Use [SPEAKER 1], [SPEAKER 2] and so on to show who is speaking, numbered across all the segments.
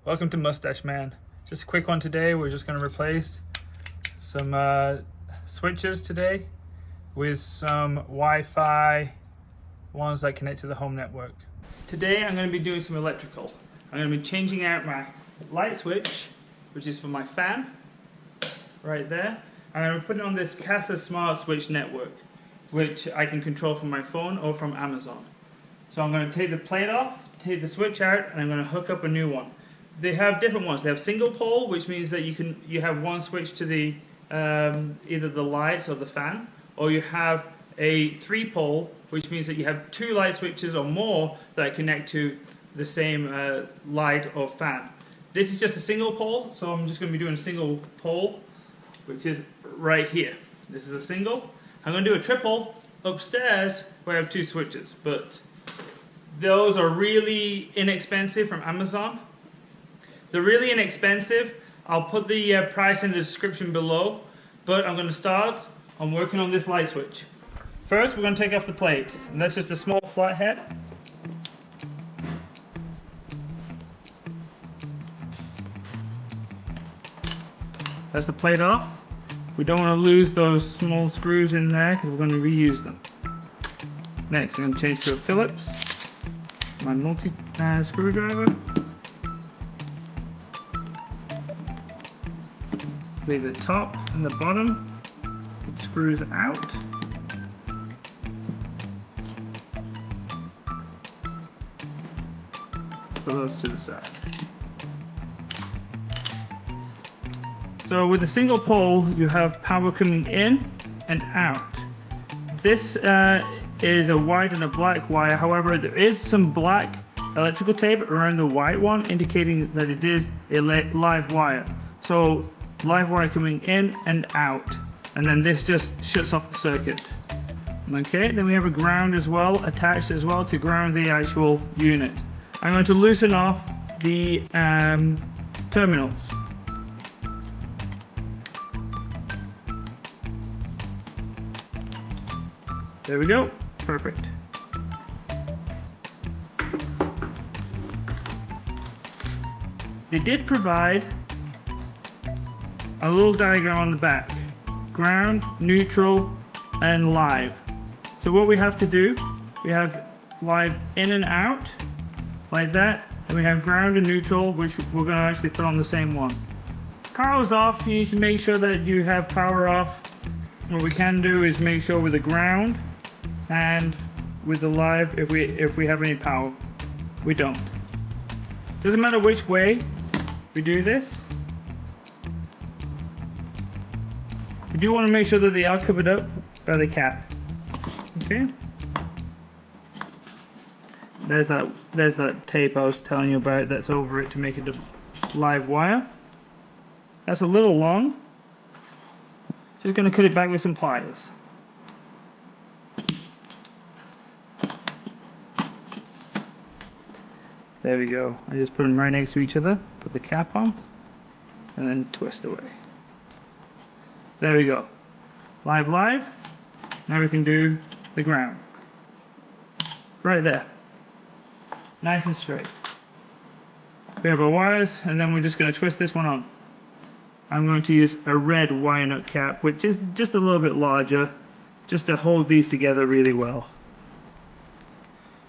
[SPEAKER 1] Welcome to Mustache Man. Just a quick one today. We're just going to replace some switches today with some Wi-Fi ones that connect to the home network. Today I'm going to be doing some electrical. I'm going to be changing out my light switch, which is for my fan, right there. I'm going to put it on this Casa Smart Switch network, which I can control from my phone or from Amazon. So I'm going to take the plate off, take the switch out, and I'm going to hook up a new one. They have different ones. They have single pole, which means that you have one switch to the either the lights or the fan, or you have a 3-pole, which means that you have 2 light switches or more that connect to the same light or fan. This is just a single pole, so I'm just going to be doing a single pole, which is right here. This is a single. I'm going to do a triple upstairs where I have 2 switches, but those are really inexpensive from Amazon. They're really inexpensive. I'll put the price in the description below, but I'm going to start on working on this light switch. First, we're going to take off the plate, and that's just a small flathead. That's the plate off. We don't want to lose those small screws in there because we're going to reuse them. Next, I'm going to change to a Phillips, my screwdriver. Leave the top and the bottom, it screws out. Put those to the side. So with a single pole, you have power coming in and out. This is a white and a black wire. However, there is some black electrical tape around the white one, indicating that it is a live wire. So live wire coming in and out, and then this just shuts off the circuit. Okay, then we have a ground as well, attached as well to ground the actual unit. I'm going to loosen off the terminals. There we go, perfect. They did provide a little diagram on the back: ground, neutral, and live. So what we have to do, we have live in and out like that, and we have ground and neutral, which we're going to actually put on the same one. Power's off. You need to make sure that you have power off. What we can do is make sure with the ground and with the live, if we have any power. We don't. Doesn't matter which way we do this. You do want to make sure that they are covered up by the cap. Okay. There's that tape I was telling you about that's over it to make it a live wire. That's a little long. Just going to cut it back with some pliers. There we go. I just put them right next to each other, put the cap on, and then twist away. There we go. Live. Now we can do the ground. Right there. Nice and straight. We have our wires, and then we're just going to twist this one on. I'm going to use a red wire nut cap, which is just a little bit larger, just to hold these together really well.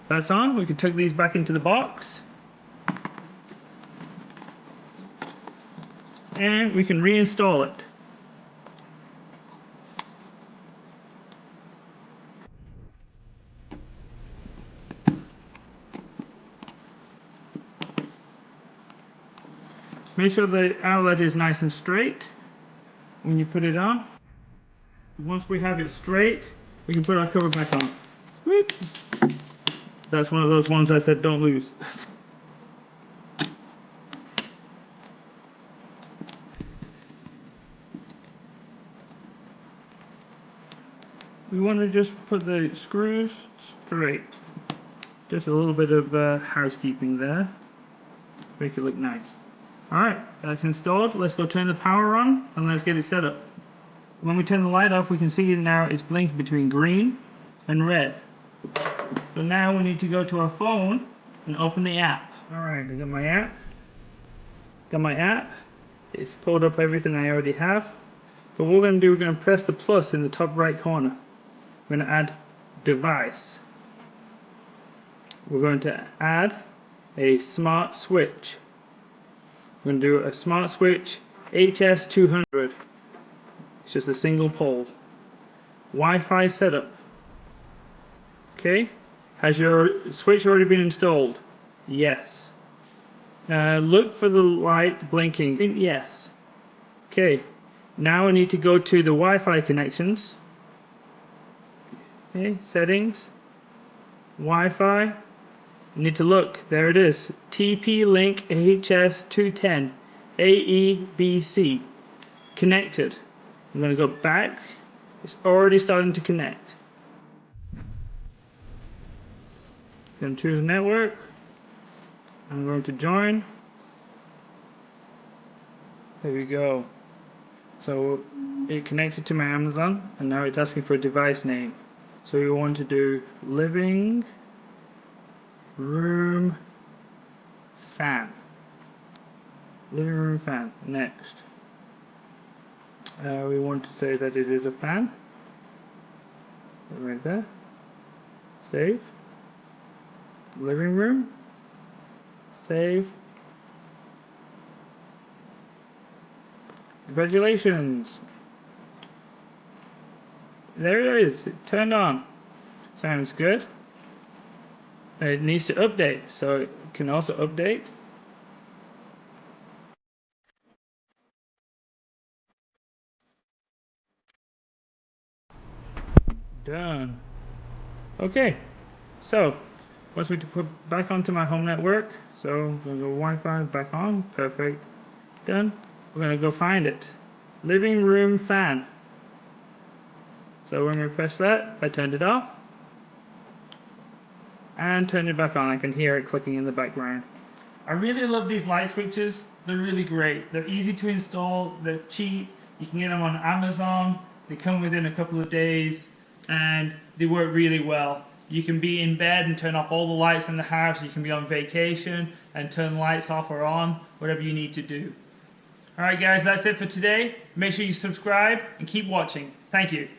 [SPEAKER 1] That's on. We can tuck these back into the box. And we can reinstall it. Make sure the outlet is nice and straight when you put it on. Once we have it straight, we can put our cover back on. Whoop. That's one of those ones I said don't lose. We want to just put the screws straight. Just a little bit of housekeeping there. Make it look nice. Alright, that's installed. Let's go turn the power on and let's get it set up. When we turn the light off, we can see now it's blinking between green and red. So now we need to go to our phone and open the app. Alright, I got my app. Got my app. It's pulled up everything I already have. But what we're going to do, we're going to press the plus in the top right corner. We're going to add device. We're going to add a smart switch. We're going to do a smart switch HS200. It's just a single pole. Wi-Fi setup. Okay. Has your switch already been installed? Yes. Look for the light blinking. Yes. Okay. Now we need to go to the Wi-Fi connections. Okay. Settings. Wi-Fi. You need to look. There it is. TP-Link HS210 AEBC. Connected. I'm going to go back. It's already starting to connect. I'm going to choose network. I'm going to join. There we go. So it connected to my Amazon, and now it's asking for a device name. So we want to do living room fan. Living room fan. Next. We want to say that it is a fan. Right there. Save. Living room. Save. Congratulations. There it is. It turned on. Sounds good. It needs to update, so it can also update. Done. Okay, so once we put back onto my home network, so I'm gonna go Wi-Fi back on. Perfect. Done. We're gonna go find it. Living room fan. So when we press that, I turned it off and turned it back on. I can hear it clicking in the background. I really love these light switches. They're really great. They're easy to install. They're cheap. You can get them on Amazon. They come within a couple of days and they work really well. You can be in bed and turn off all the lights in the house. You can be on vacation and turn the lights off or on, whatever you need to do. Alright guys, that's it for today. Make sure you subscribe and keep watching. Thank you.